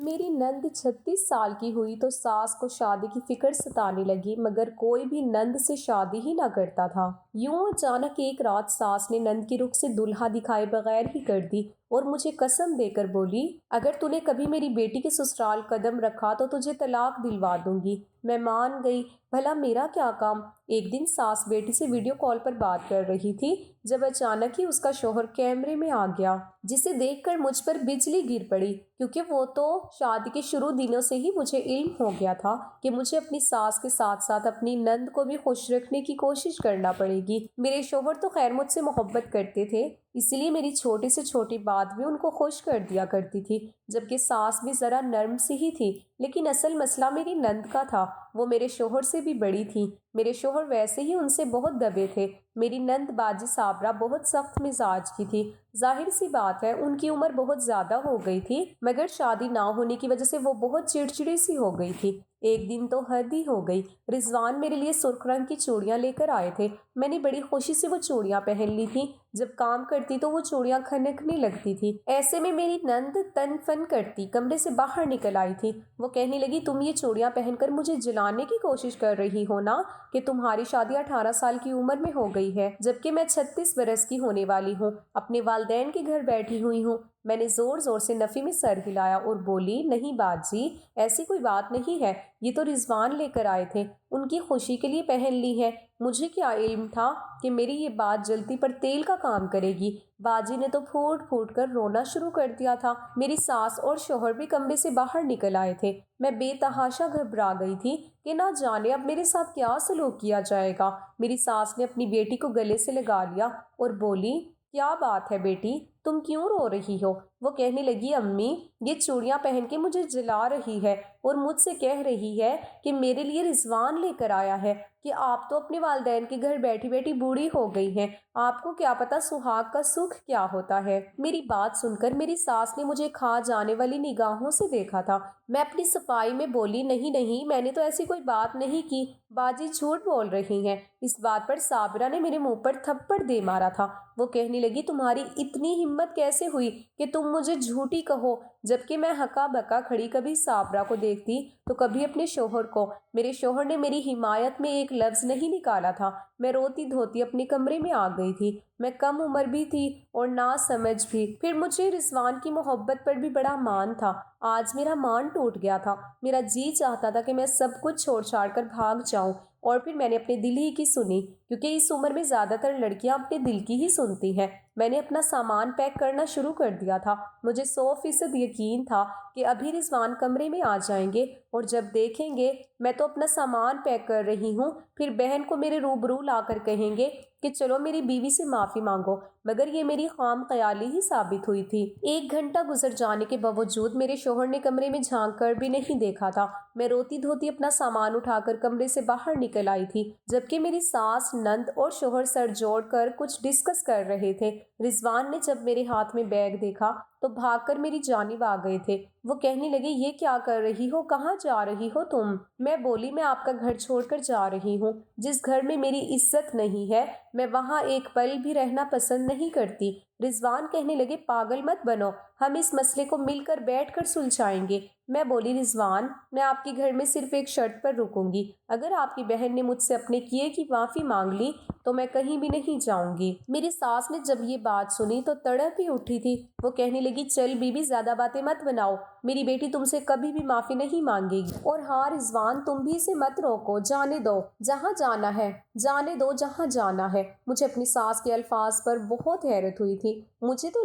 میری نند 36 سال کی ہوئی تو ساس کو شادی کی فکر ستانے لگی، مگر کوئی بھی نند سے شادی ہی نہ کرتا تھا۔ یوں اچانک ایک رات ساس نے نند کی رخ سے دلہا دکھائے بغیر ہی کر دی اور مجھے قسم دے کر بولی، اگر تو نے کبھی میری بیٹی کے سسرال قدم رکھا تو تجھے طلاق دلوا دوں گی۔ میں مان گئی، بھلا میرا کیا کام۔ ایک دن ساس بیٹی سے ویڈیو کال پر بات کر رہی تھی جب اچانک ہی اس کا شوہر کیمرے میں آ گیا، جسے دیکھ کر مجھ پر بجلی گر پڑی، کیونکہ وہ تو شادی کے شروع دنوں سے ہی مجھے علم ہو گیا تھا کہ مجھے اپنی ساس کے ساتھ ساتھ اپنی نند کو بھی خوش رکھنے کی کوشش کرنا پڑے گی۔ میرے شوہر تو خیر مجھ سے محبت کرتے تھے، اس لیے میری چھوٹی سے چھوٹی بات بھی ان کو خوش کر دیا کرتی تھی، جبکہ ساس بھی ذرا نرم سی ہی تھی۔ لیکن اصل مسئلہ میری نند کا تھا، وہ میرے شوہر سے بھی بڑی تھی۔ میرے شوہر ویسے ہی ان سے بہت دبے تھے۔ میری نند باجی صابرہ بہت سخت مزاج کی تھی۔ ظاہر سی بات ہے ان کی عمر بہت زیادہ ہو گئی تھی، مگر شادی نہ ہونے کی وجہ سے وہ بہت چڑچڑی سی ہو گئی تھی۔ ایک دن تو حد ہی ہو گئی، رضوان میرے لیے سرخ رنگ کی چوڑیاں لے کر آئے تھے۔ میں نے بڑی خوشی سے وہ چوڑیاں پہن لی تھیں۔ جب کام کرتی تو وہ چوڑیاں کھنکنے لگتی تھی۔ ایسے میں میری نند تن فن کرتی کمرے سے باہر نکل آئی تھی۔ وہ کہنے لگی، تم یہ چوڑیاں پہن کر مجھے جلانے کی کوشش کر رہی ہو نا، کہ تمہاری شادی 18 سال کی عمر میں ہو گئی ہے، جبکہ میں 36 برس کی ہونے والی ہوں، اپنے والدین کے گھر بیٹھی ہوئی ہوں۔ میں نے زور زور سے نفی میں سر ہلایا اور بولی، نہیں باجی، ایسی کوئی بات نہیں ہے، یہ تو رضوان لے کر آئے تھے، ان کی خوشی کے لیے پہن لی ہے۔ مجھے کیا علم تھا کہ میری یہ بات جلتی پر تیل کا کام کرے گی۔ باجی نے تو پھوٹ پھوٹ کر رونا شروع کر دیا تھا۔ میری ساس اور شوہر بھی کمرے سے باہر نکل آئے تھے۔ میں بے تحاشا گھبرا گئی تھی کہ نہ جانے اب میرے ساتھ کیا سلوک کیا جائے گا۔ میری ساس نے اپنی بیٹی کو گلے سے لگا لیا اور بولی، کیا بات ہے بیٹی، تم کیوں رو رہی ہو؟ وہ کہنے لگی، امی، یہ چوڑیاں پہن کے مجھے جلا رہی ہے اور مجھ سے کہہ رہی ہے کہ میرے لیے رضوان لے کر آیا ہے، کہ آپ تو اپنے والدین کے گھر بیٹھی بیٹھی بوڑھی ہو گئی ہیں، آپ کو کیا پتا سہاگ کا سکھ کیا ہوتا ہے۔ میری بات سن کر میری ساس نے مجھے کھا جانے والی نگاہوں سے دیکھا تھا۔ میں اپنی صفائی میں بولی، نہیں نہیں، میں نے تو ایسی کوئی بات نہیں کی، باجی جھوٹ بول رہی ہیں۔ اس بات پر صابرہ نے میرے منہ پر تھپڑ دے مارا تھا۔ وہ کہنے لگی، تمہاری اتنی ہمت کیسے ہوئی کہ تم مجھے جھوٹی کہو؟ جبکہ میں ہکا بکا کھڑی کبھی صابرہ کو دیکھتی تو کبھی اپنے شوہر کو۔ میرے شوہر نے میری حمایت میں ایک لفظ نہیں نکالا تھا۔ میں روتی دھوتی اپنے کمرے میں آ گئی تھی۔ میں کم عمر بھی تھی اور نا سمجھ بھی، پھر مجھے رضوان کی محبت پر بھی بڑا مان تھا۔ آج میرا مان ٹوٹ گیا تھا۔ میرا جی چاہتا تھا کہ میں سب کچھ چھوڑ چھاڑ کر بھاگ جاؤں، اور پھر میں نے اپنے دل ہی کی سنی، کیونکہ اس عمر میں زیادہ تر لڑکیاں اپنے دل کی ہی سنتی ہیں۔ میں نے اپنا سامان پیک کرنا شروع کر دیا تھا۔ مجھے 100% یقین تھا کہ ابھی رضوان کمرے میں آ جائیں گے اور جب دیکھیں گے میں تو اپنا سامان پیک کر رہی ہوں، پھر بہن کو میرے روبرو لا کر کہیں گے کہ چلو میری بیوی سے معافی مانگو، مگر یہ میری خام خیالی ہی ثابت ہوئی تھی۔ 1 گھنٹہ گزر جانے کے باوجود میرے شوہر نے کمرے میں جھانک کر بھی نہیں دیکھا تھا۔ میں روتی دھوتی اپنا سامان اٹھا کر کمرے سے باہر نکل آئی تھی، جبکہ میری ساس، نند اور شوہر سر جوڑ کر کچھ ڈسکس کر رہے تھے۔ رضوان نے جب میرے ہاتھ میں بیگ دیکھا تو بھاگ کر میری جانب آ گئے تھے۔ وہ کہنے لگے، یہ کیا کر رہی ہو، کہاں جا رہی ہو تم؟ میں بولی، میں آپ کا گھر چھوڑ کر جا رہی ہوں۔ جس گھر میں میری عزت نہیں ہے میں وہاں ایک پل بھی رہنا پسند نہیں کرتی۔ رضوان کہنے لگے، پاگل مت بنو، ہم اس مسئلے کو مل کر بیٹھ کر سلجھائیں گے۔ میں بولی، رضوان، میں آپ کے گھر میں صرف ایک شرط پر رکوں گی، اگر آپ کی بہن نے مجھ سے اپنے کیے کی معافی مانگ لی تو میں کہیں بھی نہیں جاؤں گی۔ میری ساس نے جب یہ بات سنی تو تڑپ ہی اٹھی تھی۔ وہ کہنے لگی، چل بیوی، زیادہ باتیں مت بناؤ، میری بیٹی تم سے کبھی بھی معافی نہیں مانگے گی، اور ہاں رضوان، تم بھی اسے مت روکو، جانے دو جہاں جانا ہے، جانے دو جہاں جانا ہے۔ مجھے اپنی ساس کے الفاظ پر بہت حیرت ہوئی تھی۔ مجھے تو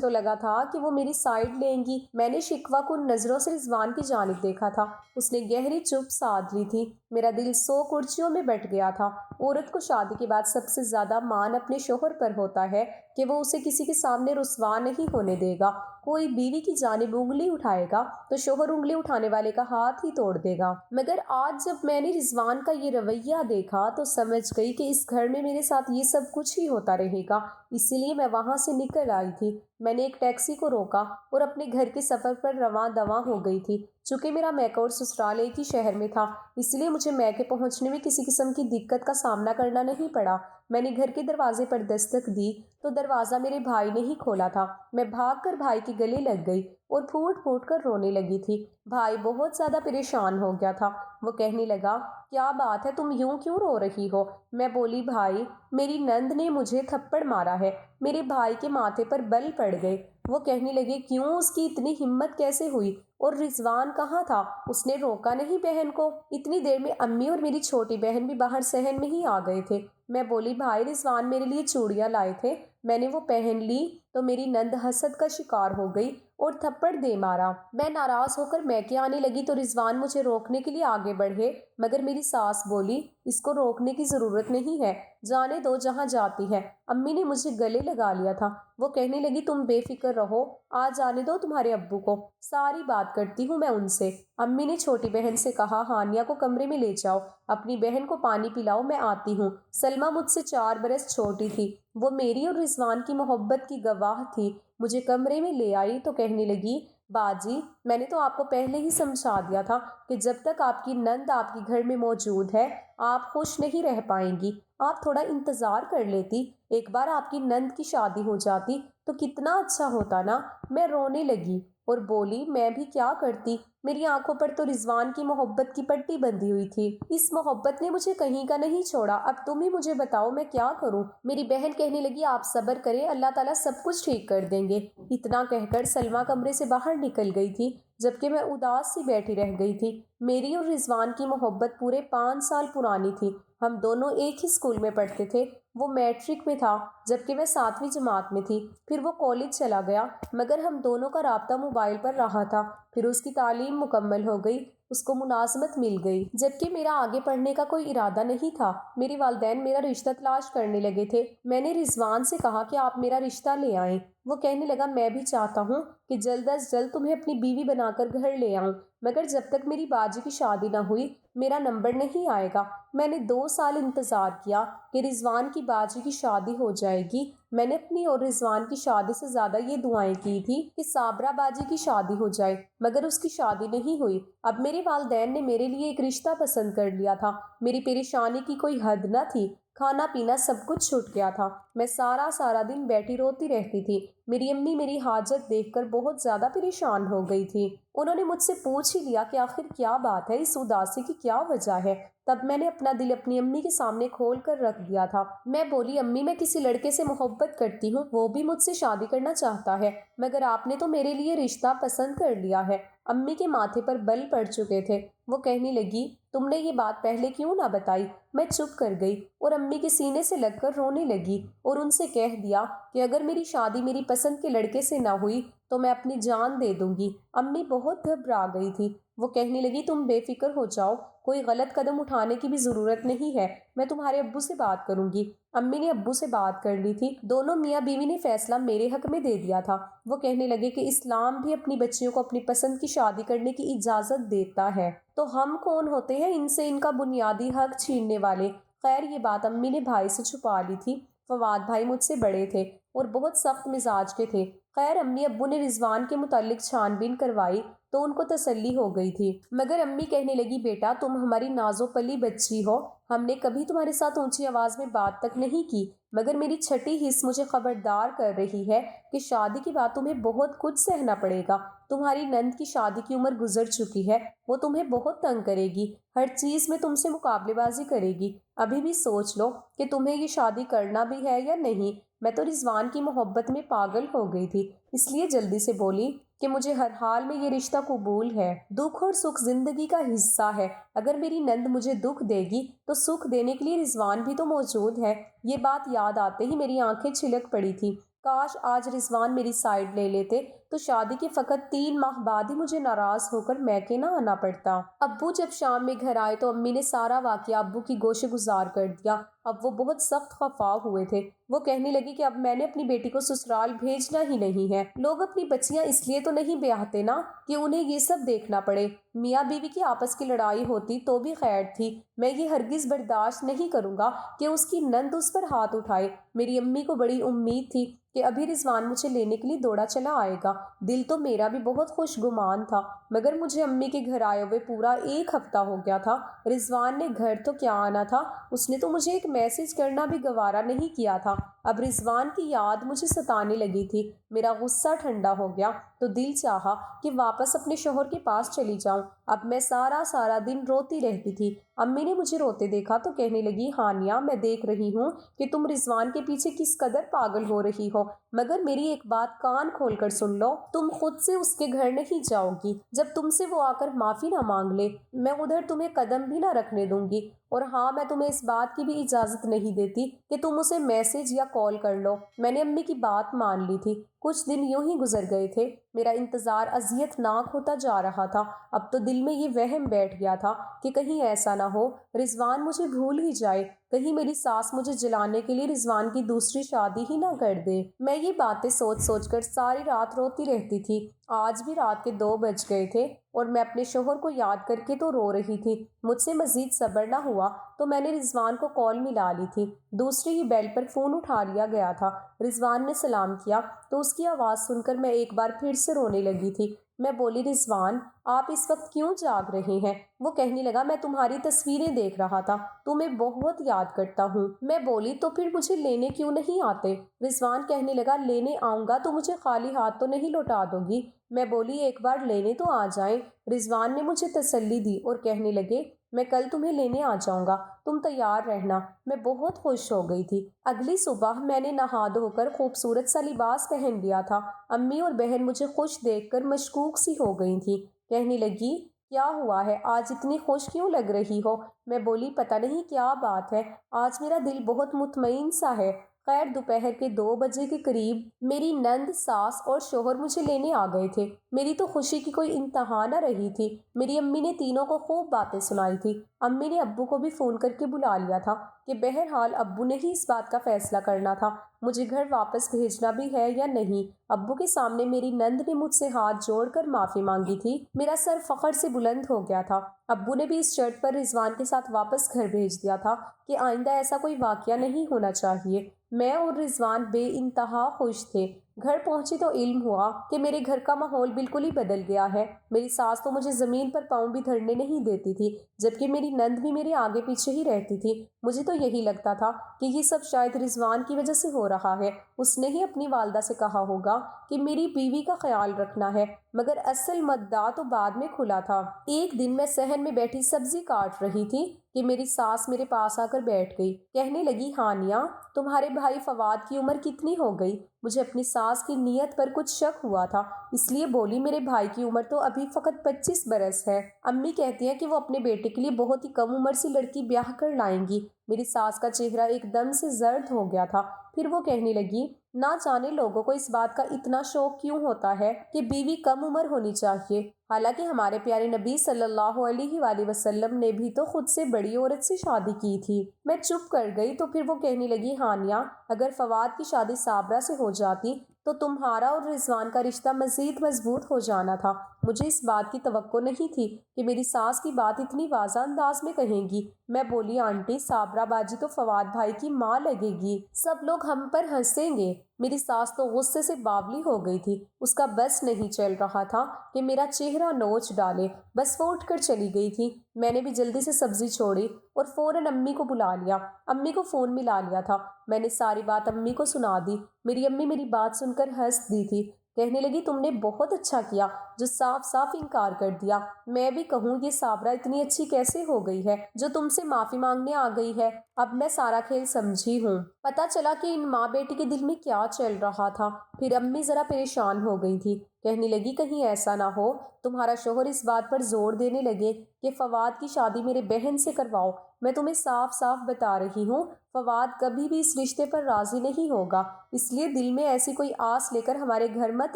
لگا تھا کہ وہ میری سائیڈ لیں گی۔ میں نے شکوہ کن نظروں سے رضوان کی جانب دیکھا تھا۔ اس نے گہری چپ سادھ لی تھی۔ میرا دل 100 کرسیوں میں بٹ گیا تھا۔ عورت کو شادی کے بعد سب سے زیادہ مان اپنے شوہر پر ہوتا ہے کہ وہ اسے کسی کے سامنے رسوا نہیں ہونے دے گا۔ کوئی بیوی کی جانب انگلی اٹھائے گا تو شوہر انگلی اٹھانے والے کا ہاتھ ہی توڑ دے گا۔ مگر آج جب میں نے رضوان کا یہ رویہ دیکھا تو سمجھ گئی کہ اس گھر میں میرے ساتھ یہ سب کچھ ہی ہوتا رہے گا، اسی لیے میں وہاں سے نکل آئی تھی۔ میں نے ایک ٹیکسی کو روکا اور اپنے گھر کے سفر پر رواں دواں ہو گئی تھی۔ چونکہ میرا میکے اور سسرال ایک ہی شہر میں تھا، اس لیے مجھے میکے پہنچنے میں کسی قسم کی دقت کا سامنا کرنا نہیں پڑا۔ میں نے گھر کے دروازے پر دستک دی تو دروازہ میرے بھائی نے ہی کھولا تھا۔ میں بھاگ کر بھائی کے گلے لگ گئی اور پھوٹ پھوٹ کر رونے لگی تھی۔ بھائی بہت زیادہ پریشان ہو گیا تھا۔ وہ کہنے لگا، کیا بات ہے، تم یوں کیوں رو رہی ہو؟ میں بولی، بھائی، میری نند نے مجھے تھپڑ مارا ہے۔ میرے بھائی کے ماتھے پر بل پڑ گئے۔ وہ کہنے لگے، کیوں؟ اس کی اتنی ہمت کیسے ہوئی؟ اور رضوان کہاں تھا؟ اس نے روکا نہیں بہن کو؟ اتنی دیر میں امی اور میری چھوٹی بہن بھی باہر صحن میں ہی آ گئے تھے۔ میں بولی، بھائی، رضوان میرے لیے چوڑیاں لائے تھے، میں نے وہ پہن لی تو میری نند حسد کا شکار ہو گئی اور تھپڑ دے مارا۔ میں ناراض ہو کر میکے آنے لگی تو رضوان مجھے روکنے کے لیے آگے بڑھے، مگر میری ساس بولی، اس کو روکنے کی ضرورت نہیں ہے، جانے دو جہاں جاتی ہے۔ امی نے مجھے گلے لگا لیا تھا۔ وہ کہنے لگی، تم بے فکر رہو، آج آنے دو تمہارے ابو کو، ساری بات کرتی ہوں میں ان سے۔ امی نے چھوٹی بہن سے کہا، ہانیہ کو کمرے میں لے جاؤ، اپنی بہن کو پانی پلاؤ، میں آتی ہوں۔ سلمیٰ مجھ سے 4 برس چھوٹی تھی، وہ میری اور رضوان کی محبت کی گواہ تھی۔ مجھے کمرے میں لے آئی تو کہنے لگی، باجی، میں نے تو آپ کو پہلے ہی سمجھا دیا تھا کہ جب تک آپ کی نند آپ کے گھر میں موجود ہے آپ خوش نہیں رہ پائیں گی۔ آپ تھوڑا انتظار کر لیتی، ایک بار آپ کی نند کی شادی ہو جاتی تو کتنا اچھا ہوتا نا۔ میں رونے لگی اور بولی، میں بھی کیا کرتی، میری آنکھوں پر تو رضوان کی محبت کی پٹی بندھی ہوئی تھی، اس محبت نے مجھے کہیں کا نہیں چھوڑا، اب تم ہی مجھے بتاؤ میں کیا کروں۔ میری بہن کہنے لگی، آپ صبر کریں، اللہ تعالیٰ سب کچھ ٹھیک کر دیں گے۔ اتنا کہہ کر سلمیٰ کمرے سے باہر نکل گئی تھی، جبکہ میں اداس سی بیٹھی رہ گئی تھی۔ میری اور رضوان کی محبت پورے 5 سال پرانی تھی۔ ہم دونوں ایک ہی اسکول میں پڑھتے تھے۔ وہ میٹرک میں تھا جبکہ میں 7ویں جماعت میں تھی، پھر وہ کالج چلا گیا، مگر ہم دونوں کا رابطہ موبائل پر رہا تھا۔ پھر اس کی تعلیم مکمل ہو گئی، اس کو ملازمت مل گئی، جبکہ میرا آگے پڑھنے کا کوئی ارادہ نہیں تھا۔ میرے والدین میرا رشتہ تلاش کرنے لگے تھے۔ میں نے رضوان سے کہا کہ آپ میرا رشتہ لے آئیں۔ وہ کہنے لگا، میں بھی چاہتا ہوں کہ جلد از جلد تمہیں اپنی بیوی بنا کر گھر لے آؤں، مگر جب تک میری باجی کی شادی نہ ہوئی میرا نمبر نہیں آئے گا۔ میں نے 2 سال انتظار کیا کہ رضوان کی باجی کی شادی ہو جائے گی۔ میں نے اپنی اور رضوان کی شادی سے زیادہ یہ دعائیں کی تھی کہ صابرہ باجی کی شادی ہو جائے، مگر اس کی شادی نہیں ہوئی۔ اب میرے والدین نے میرے لیے ایک رشتہ پسند کر لیا تھا۔ میری پریشانی کی کوئی حد نہ تھی، کھانا پینا سب کچھ چھوٹ گیا تھا۔ میں سارا دن بیٹھی روتی رہتی تھی۔ میری امی میری حاجت دیکھ کر بہت زیادہ پریشان ہو گئی تھی۔ انہوں نے مجھ سے پوچھ ہی لیا کہ آخر کیا بات ہے، اس اداسی کی کیا وجہ ہے؟ تب میں نے اپنا دل اپنی امی کے سامنے کھول کر رکھ دیا تھا۔ میں بولی، امی، میں کسی لڑکے سے محبت کرتی ہوں، وہ بھی مجھ سے شادی کرنا چاہتا ہے، مگر آپ نے تو میرے لیے رشتہ پسند کر لیا ہے۔ امی کے ماتھے پر بل پڑ چکے تھے۔ وہ کہنے لگی، تم نے یہ بات پہلے کیوں نہ بتائی؟ میں چپ کر گئی اور امی کے سینے سے لگ کر رونے لگی اور ان سے کہہ دیا کہ اگر میری شادی میری پسند کے لڑکے سے نہ ہوئی تو میں اپنی جان دے دوں گی۔ امی بہت گھبرا گئی تھی۔ وہ کہنے لگی، تم بے فکر ہو جاؤ، کوئی غلط قدم اٹھانے کی بھی ضرورت نہیں ہے، میں تمہارے ابو سے بات کروں گی۔ امی نے ابو سے بات کر لی تھی، دونوں میاں بیوی نے فیصلہ میرے حق میں دے دیا تھا۔ وہ کہنے لگے کہ اسلام بھی اپنی بچیوں کو اپنی پسند کی شادی کرنے کی اجازت دیتا ہے، تو ہم کون ہوتے ہیں ان سے ان کا بنیادی حق چھیننے والے؟ خیر، یہ بات امی نے بھائی سے چھپا لی تھی۔ فواد بھائی مجھ سے بڑے تھے اور بہت سخت مزاج کے تھے۔ خیر، امی ابو نے رضوان کے متعلق چھان بین کروائی تو ان کو تسلی ہو گئی تھی، مگر امی کہنے لگی، بیٹا، تم ہماری نازو پلی بچی ہو، ہم نے کبھی تمہارے ساتھ اونچی آواز میں بات تک نہیں کی، مگر میری چھٹی حص مجھے خبردار کر رہی ہے کہ شادی کے بعد تمہیں بہت کچھ سہنا پڑے گا۔ تمہاری نند کی شادی کی عمر گزر چکی ہے، وہ تمہیں بہت تنگ کرے گی، ہر چیز میں تم سے مقابلے بازی کرے گی۔ ابھی بھی سوچ لو کہ تمہیں یہ شادی کرنا بھی ہے یا نہیں۔ میں تو رضوان کی محبت میں پاگل ہو گئی تھی، اس لیے جلدی سے بولی کہ مجھے ہر حال میں یہ رشتہ قبول ہے۔ دکھ اور سکھ زندگی کا حصہ ہے، اگر میری نند مجھے دکھ دے گی تو سکھ دینے کے لیے رضوان بھی تو موجود ہے۔ یہ بات یاد آتے ہی میری آنکھیں چھلک پڑی تھی۔ کاش آج رضوان میری سائیڈ لے لیتے تو شادی کے فقط 3 ماہ بعد ہی مجھے ناراض ہو کر میکے نہ آنا پڑتا۔ ابو جب شام میں گھر آئے تو امی نے سارا واقعہ ابو کی گوشے گزار کر دیا۔ اب وہ بہت سخت خفا ہوئے تھے۔ وہ کہنے لگی کہ اب میں نے اپنی بیٹی کو سسرال بھیجنا ہی نہیں ہے۔ لوگ اپنی بچیاں اس لیے تو نہیں بیاہتے نا کہ انہیں یہ سب دیکھنا پڑے۔ میاں بیوی کی آپس کی لڑائی ہوتی تو بھی خیر تھی، میں یہ ہرگز برداشت نہیں کروں گا کہ اس کی نند اس پر ہاتھ اٹھائے۔ میری امی کو بڑی امید تھی کہ ابھی رضوان مجھے لینے کے لیے دوڑا چلا آئے گا۔ دل تو میرا بھی بہت خوش گمان تھا، مگر مجھے امی کے گھر آئے ہوئے پورا 1 ہفتہ ہو گیا تھا۔ رضوان نے گھر تو کیا آنا تھا، اس نے تو مجھے ایک میسج کرنا بھی گوارا نہیں کیا تھا۔ اب رضوان کی یاد مجھے ستانے لگی تھی۔ میرا غصہ ٹھنڈا ہو گیا تو دل چاہا کہ واپس اپنے شوہر کے پاس چلی جاؤں۔ اب میں سارا دن روتی رہتی تھی۔ امی نے مجھے روتے دیکھا تو کہنے لگی، ہانیہ میں دیکھ رہی ہوں کہ تم رضوان کے پیچھے کس قدر پاگل ہو رہی ہو، مگر میری ایک بات کان کھول کر سن لو، تم خود سے اس کے گھر نہیں جاؤ گی جب تم سے وہ آ کر معافی نہ مانگ لے۔ میں ادھر تمہیں قدم بھی نہ رکھنے دوں گی، اور ہاں، میں تمہیں اس بات کی بھی اجازت نہیں دیتی کہ تم اسے میسج یا کال کر لو۔ میں نے امی کی بات مان لی تھی۔ کچھ دن یوں ہی گزر گئے تھے۔ میرا انتظار اذیت ناک ہوتا جا رہا تھا۔ اب تو دل میں یہ وہم بیٹھ گیا تھا کہ کہیں ایسا نہ ہو رضوان مجھے بھول ہی جائے، کہیں میری ساس مجھے جلانے کے لیے رضوان کی دوسری شادی ہی نہ کر دے۔ میں یہ باتیں سوچ کر ساری رات روتی رہتی تھی۔ آج بھی رات کے 2 بج گئے تھے اور میں اپنے شوہر کو یاد کر کے تو رو رہی تھی۔ مجھ سے مزید صبر نہ ہوا تو میں نے رضوان کو کال ملا لی تھی۔ دوسری ہی بیل پر فون اٹھا لیا گیا تھا۔ رضوان نے سلام کیا تو اس کی آواز سن کر میں ایک بار پھر سے رونے لگی تھی۔ میں بولی، رضوان آپ اس وقت کیوں جاگ رہے ہیں؟ وہ کہنے لگا، میں تمہاری تصویریں دیکھ رہا تھا، تمہیں بہت یاد کرتا ہوں۔ میں بولی، تو پھر مجھے لینے کیوں نہیں آتے؟ رضوان کہنے لگا، لینے آؤں گا تو مجھے خالی ہاتھ تو نہیں لوٹا دو گی؟ میں بولی، ایک بار لینے تو آ جائیں۔ رضوان نے مجھے تسلی دی اور کہنے لگے، میں کل تمہیں لینے آ جاؤں گا، تم تیار رہنا۔ میں بہت خوش ہو گئی تھی۔ اگلی صبح میں نے نہا دھو کر خوبصورت سا لباس پہن لیا تھا۔ امی اور بہن مجھے خوش دیکھ کر مشکوک سی ہو گئی تھیں۔ کہنے لگی، کیا ہوا ہے، آج اتنی خوش کیوں لگ رہی ہو؟ میں بولی، پتہ نہیں کیا بات ہے، آج میرا دل بہت مطمئن سا ہے۔ خیر، دوپہر کے 2 بجے کے قریب میری نند، ساس اور شوہر مجھے لینے آ گئے تھے۔ میری تو خوشی کی کوئی انتہا نہ رہی تھی۔ میری امی نے تینوں کو خوب باتیں سنائی تھی۔ امی نے ابو کو بھی فون کر کے بلا لیا تھا کہ بہرحال ابو نے ہی اس بات کا فیصلہ کرنا تھا، مجھے گھر واپس بھیجنا بھی ہے یا نہیں۔ ابو کے سامنے میری نند نے مجھ سے ہاتھ جوڑ کر معافی مانگی تھی۔ میرا سر فخر سے بلند ہو گیا تھا۔ ابو نے بھی اس شرط پر رضوان کے ساتھ واپس گھر بھیج دیا تھا کہ آئندہ ایسا کوئی واقعہ نہیں ہونا چاہیے۔ میں اور رضوان بے انتہا خوش تھے۔ گھر پہنچی تو علم ہوا کہ میرے گھر کا ماحول بالکل ہی بدل گیا ہے۔ میری ساس تو مجھے زمین پر پاؤں بھی دھرنے نہیں دیتی تھی، جبکہ میری نند بھی میرے آگے پیچھے ہی رہتی تھی۔ مجھے تو یہی لگتا تھا کہ یہ سب شاید رضوان کی وجہ سے ہو رہا ہے، اس نے ہی اپنی والدہ سے کہا ہوگا کہ میری بیوی کا خیال رکھنا ہے، مگر اصل مدعا تو بعد میں کھلا تھا۔ ایک دن میں صحن میں بیٹھی سبزی کاٹ رہی تھی کہ میری ساس میرے پاس آ کر بیٹھ گئی۔ کہنے لگی، ہانیہ تمہارے بھائی فواد کی عمر کتنی ہو گئی؟ مجھے اپنی ساس کی نیت پر کچھ شک ہوا تھا، اس لیے بولی، میرے بھائی کی عمر تو ابھی فقط 25 برس ہے۔ امی کہتی ہیں کہ وہ اپنے بیٹے کے لیے بہت ہی کم عمر سی لڑکی بیاہ کر لائیں گی۔ میری ساس کا چہرہ ایک دم سے زرد ہو گیا تھا۔ پھر وہ کہنے لگی، نہ جانے لوگوں کو اس بات کا اتنا شوق کیوں ہوتا ہے کہ بیوی کم عمر ہونی چاہیے، حالانکہ ہمارے پیارے نبی صلی اللہ علیہ وآلہ وسلم نے بھی تو خود سے بڑی عورت سے شادی کی تھی۔ میں چپ کر گئی تو پھر وہ کہنے لگی، ہانیہ اگر فواد کی شادی صابرہ سے ہو جاتی تو تمہارا اور رضوان کا رشتہ مزید مضبوط ہو جانا تھا۔ مجھے اس بات کی توقع نہیں تھی کہ میری ساس کی بات اتنی واضح انداز میں کہیں گی۔ میں بولی، آنٹی صابرہ باجی تو فواد بھائی کی ماں لگے گی، سب لوگ ہم پر ہنسیں گے۔ میری ساس تو غصے سے باولی ہو گئی تھی۔ اس کا بس نہیں چل رہا تھا کہ میرا چہرہ نوچ ڈالے، بس وہ اٹھ کر چلی گئی تھی۔ میں نے بھی جلدی سے سبزی چھوڑی اور فوراً امی کو بلا لیا۔ امی کو فون ملا لیا تھا۔ میں نے ساری بات امی کو سنا دی۔ میری امی میری بات سن کر ہنس دی تھی۔ کہنے لگی، تم نے بہت اچھا کیا جو صاف صاف انکار کر دیا۔ میں بھی کہوں، یہ صابرہ اتنی اچھی کیسے ہو گئی ہے جو تم سے معافی مانگنے آ گئی ہے؟ اب میں سارا کھیل سمجھی ہوں۔ پتہ چلا کہ ان ماں بیٹی کے دل میں کیا چل رہا تھا۔ پھر امی ذرا پریشان ہو گئی تھی۔ کہنے لگی، کہیں ایسا نہ ہو تمہارا شوہر اس بات پر زور دینے لگے کہ فواد کی شادی میرے بہن سے کرواؤ۔ میں تمہیں صاف صاف بتا رہی ہوں، فواد کبھی بھی اس رشتے پر راضی نہیں ہوگا، اس لیے دل میں ایسی کوئی آس لے کر ہمارے گھر مت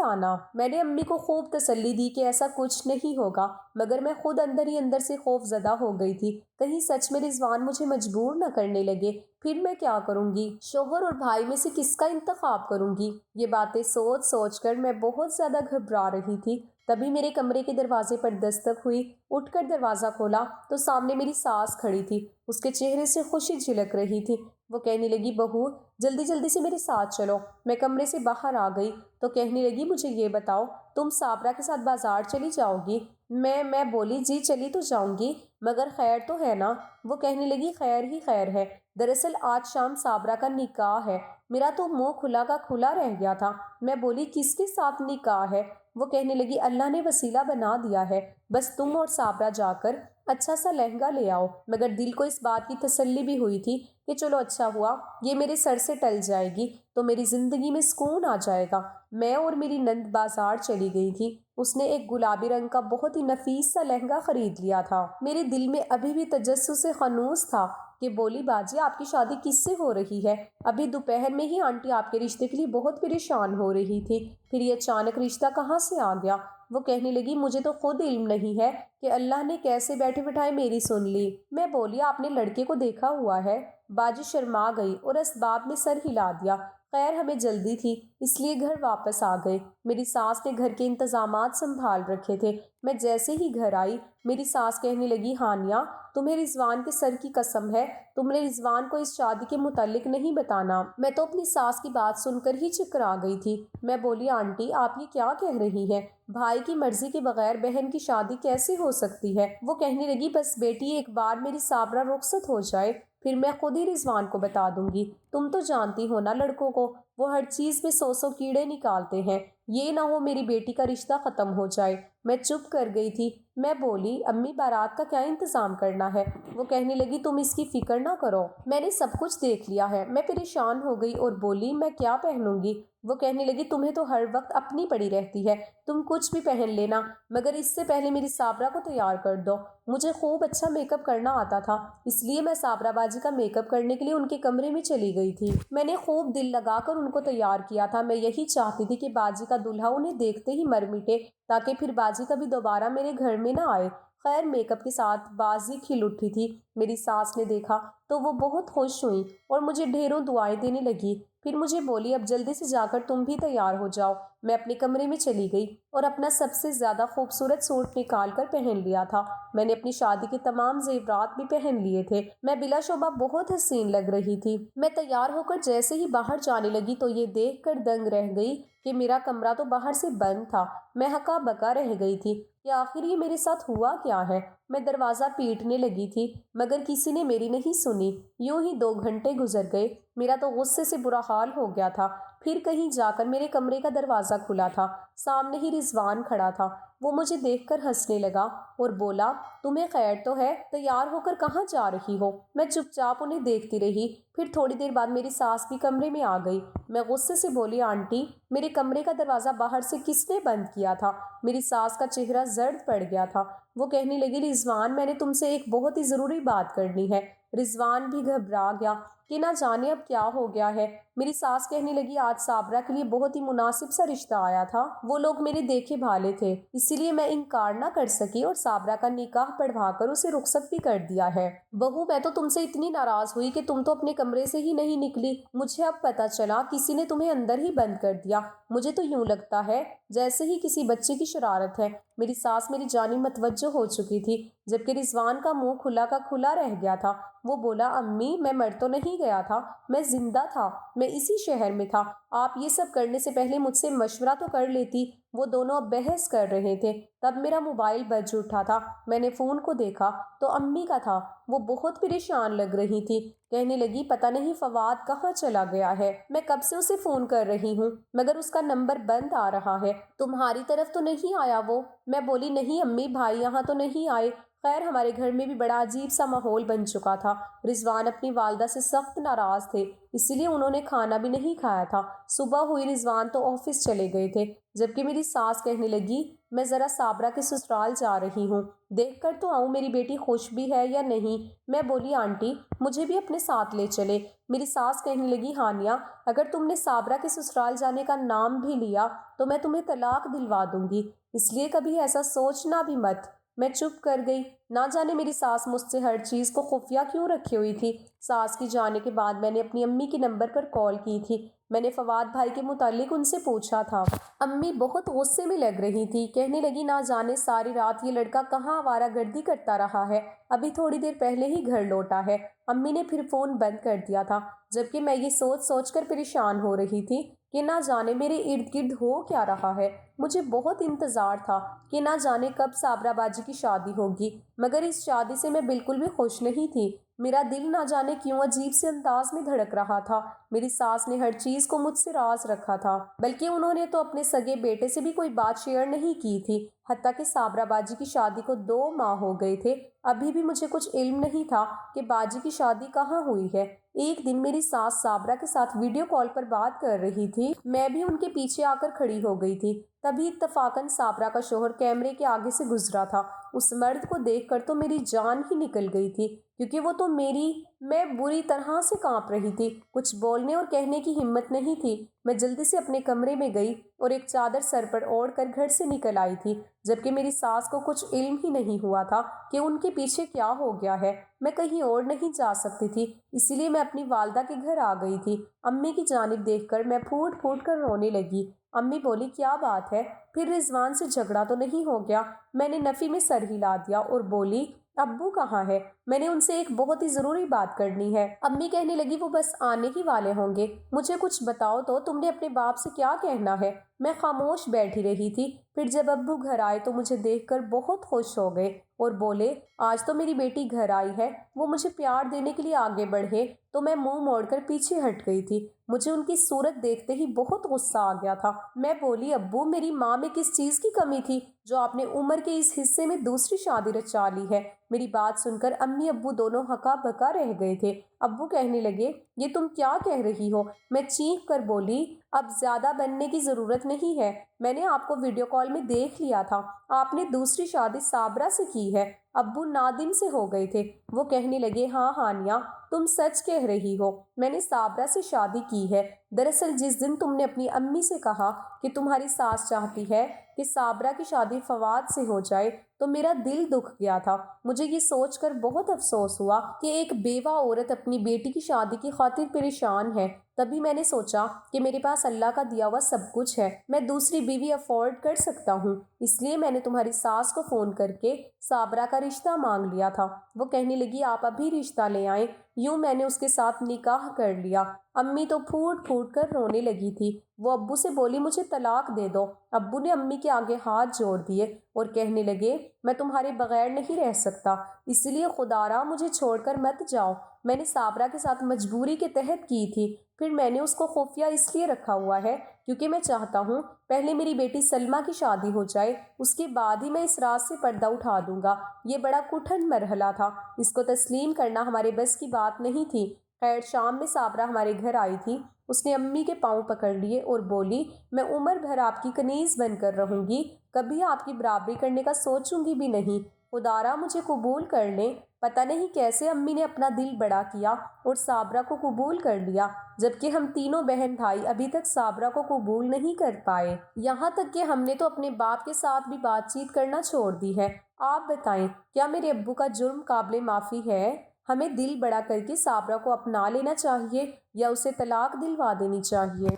آنا۔ میں نے امی کو خوب تسلی دی کہ ایسا کچھ نہیں ہوگا، مگر میں خود اندر ہی اندر سے خوف زدہ ہو گئی تھی، کہیں سچ میں رضوان مجھے مجبور نہ کرنے لگے، پھر میں کیا کروں گی؟ شوہر اور بھائی میں سے کس کا انتخاب کروں گی؟ یہ باتیں سوچ کر میں بہت زیادہ گھبرا رہی تھی۔ تبھی میرے کمرے کے دروازے پر دستک ہوئی۔ اٹھ کر دروازہ کھولا تو سامنے میری ساس کھڑی تھی۔ اس کے چہرے سے خوشی جھلک رہی تھی۔ وہ کہنے لگی بہو جلدی جلدی سے میرے ساتھ چلو۔ میں کمرے سے باہر آ گئی تو کہنے لگی مجھے یہ بتاؤ تم صابرہ کے ساتھ بازار چلی جاؤ گی؟ میں بولی جی چلی تو جاؤں گی مگر خیر تو ہے نا؟ وہ کہنے لگی خیر ہی خیر ہے، دراصل آج شام صابرہ کا نکاح ہے۔ میرا تو منہ کھلا کا کھلا رہ گیا تھا۔ میں بولی کس کے ساتھ نکاح ہے؟ وہ کہنے لگی اللہ نے وسیلہ بنا دیا ہے، بس تم اور صابرہ جا کر اچھا سا لہنگا لے آؤ۔ مگر دل کو اس بات کی تسلی بھی ہوئی تھی کہ چلو اچھا ہوا یہ میرے سر سے ٹل جائے گی تو میری زندگی میں سکون آ جائے گا۔ میں اور میری نند بازار چلی گئی تھی۔ اس نے ایک گلابی رنگ کا بہت ہی نفیس سا لہنگا خرید لیا تھا۔ میرے دل میں ابھی بھی تجسس خنوس تھا کہ بولی باجی آپ کی شادی کس سے ہو رہی ہے؟ ابھی دوپہر میں ہی آنٹی آپ کے رشتے کے لیے بہت پریشان ہو رہی تھی، پھر یہ اچانک رشتہ کہاں سے آ گیا؟ وہ کہنے لگی مجھے تو خود علم نہیں ہے کہ اللہ نے کیسے بیٹھے بٹھائے میری سن لی۔ میں بولی آپ نے لڑکے کو دیکھا ہوا ہے؟ باجی شرما گئی اور اسباب میں سر ہلا دیا۔ خیر ہمیں جلدی تھی اس لیے گھر واپس آ گئے۔ میری ساس نے گھر کے انتظامات سنبھال رکھے تھے۔ میں جیسے ہی گھر آئی میری ساس کہنے لگی ہانیہ تمہیں رضوان کے سر کی قسم ہے تم نے رضوان کو اس شادی کے متعلق نہیں بتانا۔ میں تو اپنی ساس کی بات سن کر ہی چکرا گئی تھی۔ میں بولی آنٹی آپ یہ کیا کہہ رہی ہیں؟ بھائی کی مرضی کے بغیر بہن کی شادی کیسے ہو سکتی ہے؟ وہ کہنے لگی بس بیٹی ایک بار میری صابرہ رخصت ہو جائے پھر میں خود ہی رضوان کو بتا دوں گی۔ تم تو جانتی ہو نا لڑکوں کو، وہ ہر چیز میں سو کیڑے نکالتے ہیں، یہ نہ ہو میری بیٹی کا رشتہ ختم ہو جائے۔ میں چپ کر گئی تھی۔ میں بولی امی بارات کا کیا انتظام کرنا ہے؟ وہ کہنے لگی تم اس کی فکر نہ کرو، میں نے سب کچھ دیکھ لیا ہے۔ میں پریشان ہو گئی اور بولی میں کیا پہنوں گی؟ وہ کہنے لگی تمہیں تو ہر وقت اپنی پڑی رہتی ہے، تم کچھ بھی پہن لینا مگر اس سے پہلے میری صابرہ کو تیار کر دو۔ مجھے خوب اچھا میک اپ کرنا آتا تھا اس لیے میں صابرہ باجی کا میک اپ کرنے کے لیے ان کے کمرے میں چلی گئی تھی۔ میں نے خوب دل لگا کر ان کو تیار کیا تھا۔ میں یہی چاہتی تھی کہ باجی کا دولہا انہیں دیکھتے ہی مر مٹے تاکہ پھر باجی کبھی دوبارہ میرے گھر میں نہ آئے۔ خیر میک اپ کے ساتھ بازی کھل اٹھی تھی۔ میری ساس نے دیکھا تو وہ بہت خوش ہوئی اور مجھے ڈھیروں دعائیں دینے لگی۔ پھر مجھے بولی اب جلدی سے جا کر تم بھی تیار ہو جاؤ۔ میں اپنے کمرے میں چلی گئی اور اپنا سب سے زیادہ خوبصورت سوٹ نکال کر پہن لیا تھا۔ میں نے اپنی شادی کے تمام زیورات بھی پہن لیے تھے۔ میں بلا شبہ بہت حسین لگ رہی تھی۔ میں تیار ہو کر جیسے ہی باہر جانے لگی تو یہ دیکھ کر دنگ رہ گئی کہ میرا کمرہ تو باہر سے بند تھا۔ میں ہکا بکا رہ گئی تھی کہ آخر یہ میرے ساتھ ہوا کیا ہے۔ میں دروازہ پیٹنے لگی تھی مگر کسی نے میری نہیں سنی۔ یوں ہی 2 گھنٹے گزر گئے۔ میرا تو غصے سے برا حال ہو گیا تھا۔ پھر کہیں جا کر میرے کمرے کا دروازہ کھلا تھا، سامنے ہی رضوان کھڑا تھا۔ وہ مجھے دیکھ کر ہنسنے لگا اور بولا تمہیں خیر تو ہے، تیار ہو کر کہاں جا رہی ہو؟ میں چپ چاپ انہیں دیکھتی رہی۔ پھر تھوڑی دیر بعد میری ساس بھی کمرے میں آ گئی۔ میں غصے سے بولی آنٹی میرے کمرے کا دروازہ باہر سے کس نے بند کیا تھا؟ میری ساس کا چہرہ زرد پڑ گیا تھا۔ وہ کہنے لگی رضوان میں نے تم سے ایک بہت ہی ضروری بات کرنی ہے۔ رضوان بھی گھبرا گیا کہ نہ جانے اب کیا ہو گیا ہے۔ میری ساس کہنے لگی آج صابرہ کے لیے بہت ہی مناسب سا رشتہ آیا تھا، وہ لوگ میرے دیکھے بھالے تھے اسی لیے میں انکار نہ کر سکی اور صابرہ کا نکاح پڑھوا کر اسے رخصت بھی کر دیا ہے۔ بہو میں تو تم سے اتنی ناراض ہوئی کہ تم تو اپنے کمرے سے ہی نہیں نکلی۔ مجھے اب پتہ چلا کسی نے تمہیں اندر ہی بند کر دیا۔ مجھے تو یوں لگتا ہے جیسے ہی کسی بچے کی شرارت ہے۔ میری ساس میری جانب متوجہ ہو چکی تھی جبکہ رضوان کا منہ کھلا کا کھلا رہ گیا تھا۔ وہ بولا امی میں مر تو نہیں گیا تھا، میں زندہ تھا، میں اسی شہر میں تھا۔ آپ یہ سب کرنے سے پہلے مجھ سے مشورہ تو کر لیتی۔ وہ دونوں اب بحث کر رہے تھے تب میرا موبائل بج اٹھا تھا۔ میں نے فون کو دیکھا تو امی کا تھا۔ وہ بہت پریشان لگ رہی تھی، کہنے لگی پتہ نہیں فواد کہاں چلا گیا ہے، میں کب سے اسے فون کر رہی ہوں مگر اس کا نمبر بند آ رہا ہے، تمہاری طرف تو نہیں آیا وہ؟ میں بولی نہیں امی بھائی یہاں تو نہیں آئے۔ خیر ہمارے گھر میں بھی بڑا عجیب سا ماحول بن چکا تھا۔ رضوان اپنی والدہ سے سخت ناراض تھے اسی لیے انہوں نے کھانا بھی نہیں کھایا تھا۔ صبح ہوئی رضوان تو آفس چلے گئے تھے جبکہ میری ساس کہنے لگی میں ذرا صابرہ کے سسرال جا رہی ہوں، دیکھ کر تو آؤں میری بیٹی خوش بھی ہے یا نہیں۔ میں بولی آنٹی مجھے بھی اپنے ساتھ لے چلے۔ میری ساس کہنے لگی ہانیہ اگر تم نے صابرہ کے سسرال جانے کا نام بھی لیا تو میں تمہیں طلاق دلوا دوں گی، اس لیے کبھی ایسا سوچنا بھی مت۔ میں چپ کر گئی۔ نہ جانے میری ساس مجھ سے ہر چیز کو خفیہ کیوں رکھی ہوئی تھی۔ ساس کی جانے کے بعد میں نے اپنی امی کے نمبر پر کال کی تھی۔ میں نے فواد بھائی کے متعلق ان سے پوچھا تھا۔ امی بہت غصے میں لگ رہی تھی، کہنے لگی نہ جانے ساری رات یہ لڑکا کہاں آوارہ گردی کرتا رہا ہے، ابھی تھوڑی دیر پہلے ہی گھر لوٹا ہے۔ امی نے پھر فون بند کر دیا تھا، جبکہ میں یہ سوچ سوچ کر پریشان ہو رہی تھی کہ نہ جانے میرے ارد گرد ہو کیا رہا ہے۔ مجھے بہت انتظار تھا کہ نہ جانے کب صابرہ باجی کی شادی ہوگی، مگر اس شادی سے میں بالکل بھی خوش نہیں تھی۔ میرا دل نہ جانے کیوں عجیب سے انداز میں دھڑک رہا تھا۔ میری ساس نے ہر چیز کو مجھ سے راز رکھا تھا، بلکہ انہوں نے تو اپنے سگے بیٹے سے بھی کوئی بات شیئر نہیں کی تھی۔ حتیٰ کہ صابرہ باجی کی شادی کو 2 ماہ ہو گئے تھے، ابھی بھی مجھے کچھ علم نہیں تھا کہ باجی کی شادی کہاں ہوئی ہے۔ ایک دن میری ساس صابرہ کے ساتھ ویڈیو کال پر بات کر رہی تھی، میں بھی ان کے پیچھے آ کر کھڑی ہو گئی تھی۔ تبھی اتفاقاً صابرہ کا شوہر کیمرے کے آگے سے گزرا تھا۔ اس مرد کو دیکھ کر تو میری جان ہی نکل گئی تھی، کیونکہ وہ تو میں بری طرح سے کانپ رہی تھی۔ کچھ بولنے اور کہنے کی ہمت نہیں تھی۔ میں جلدی سے اپنے کمرے میں گئی اور ایک چادر سر پر اوڑھ کر گھر سے نکل آئی تھی، جبکہ میری ساس کو کچھ علم ہی نہیں ہوا تھا کہ ان کے پیچھے کیا ہو گیا ہے۔ میں کہیں اور نہیں جا سکتی تھی، اسی لیے میں اپنی والدہ کے گھر آ گئی تھی۔ امی کی جانب دیکھ کر میں پھوٹ پھوٹ کر رونے لگی۔ امی بولی کیا بات ہے، پھر رضوان سے جھگڑا تو نہیں ہو گیا؟ میں نے نفی میں سر ہلا دیا اور بولی ابو کہاں ہے، میں نے ان سے ایک بہت ہی ضروری بات کرنی ہے۔ امی کہنے لگی وہ بس آنے ہی والے ہوں گے، مجھے کچھ بتاؤ تو تم نے اپنے باپ سے کیا کہنا ہے۔ میں خاموش بیٹھی رہی تھی۔ پھر جب ابو گھر آئے تو مجھے دیکھ کر بہت خوش ہو گئے اور بولے آج تو میری بیٹی گھر آئی ہے۔ وہ مجھے پیار دینے کے لیے آگے بڑھے تو میں منہ موڑ کر پیچھے ہٹ گئی تھی۔ مجھے ان کی صورت دیکھتے ہی بہت غصہ آ گیا تھا۔ میں بولی ابو میری ماں میں کس چیز کی کمی تھی جو آپ نے عمر کے اس حصے میں دوسری شادی رچا لی ہے۔ میری بات سن کر امی ابو دونوں ہکا بکا رہ گئے تھے۔ ابو کہنے لگے یہ تم کیا کہہ رہی ہو؟ میں چینخ کر بولی اب زیادہ بننے کی ضرورت نہیں ہے، میں نے آپ کو ویڈیو کال میں دیکھ لیا تھا، آپ نے دوسری شادی صابرہ سے کی ہے۔ ابو نادم سے ہو گئے تھے۔ وہ کہنے لگے ہاں ہانیہ تم سچ کہہ رہی ہو، میں نے صابرہ سے شادی کی ہے۔ دراصل جس دن تم نے اپنی امی سے کہا کہ تمہاری ساس چاہتی ہے کہ صابرہ کی شادی فواد سے ہو جائے تو میرا دل دکھ گیا تھا۔ مجھے یہ سوچ کر بہت افسوس ہوا کہ ایک بیوہ عورت اپنی بیٹی کی شادی کی خاطر پریشان ہے۔ تبھی میں نے سوچا کہ میرے پاس اللہ کا دیا ہوا سب کچھ ہے، میں دوسری بیوی افورڈ کر سکتا ہوں، اس لیے میں نے تمہاری ساس کو فون کر کے صابرہ کا رشتہ مانگ لیا تھا۔ وہ کہنے لگی آپ ابھی رشتہ لے آئیں۔ یوں میں نے اس کے ساتھ نکاح کر لیا۔ امی تو پھوٹ پھوٹ کر رونے لگی تھی۔ وہ ابو سے بولی مجھے طلاق دے دو۔ ابو نے امی کے آگے ہاتھ جوڑ دیے اور کہنے لگے میں تمہارے بغیر نہیں رہ سکتا، اس لیے خدا را مجھے چھوڑ کر مت جاؤ۔ میں نے صابرہ کے ساتھ مجبوری کے تحت کی تھی، پھر میں نے اس کو خفیہ اس لیے رکھا ہوا ہے کیونکہ میں چاہتا ہوں پہلے میری بیٹی سلمیٰ کی شادی ہو جائے، اس کے بعد ہی میں اس راز سے پردہ اٹھا دوں گا۔ یہ بڑا کٹھن مرحلہ تھا، اس کو تسلیم کرنا ہمارے بس کی بات نہیں تھی۔ خیر شام میں صابرہ ہمارے گھر آئی تھی۔ اس نے امی کے پاؤں پکڑ لیے اور بولی میں عمر بھر آپ کی کنیز بن کر رہوں گی، کبھی آپ کی برابری کرنے کا سوچوں گی بھی نہیں، خدا را مجھے قبول کر لیں۔ پتہ نہیں کیسے امی نے اپنا دل بڑا کیا اور صابرہ کو قبول کر لیا، جبکہ ہم تینوں بہن بھائی ابھی تک صابرہ کو قبول نہیں کر پائے۔ یہاں تک کہ ہم نے تو اپنے باپ کے ساتھ بھی بات چیت کرنا چھوڑ دی ہے۔ آپ بتائیں کیا میرے ابو کا جرم قابل معافی ہے؟ ہمیں دل بڑا کر کے صابرہ کو اپنا لینا چاہیے یا اسے طلاق دلوا دینی چاہیے؟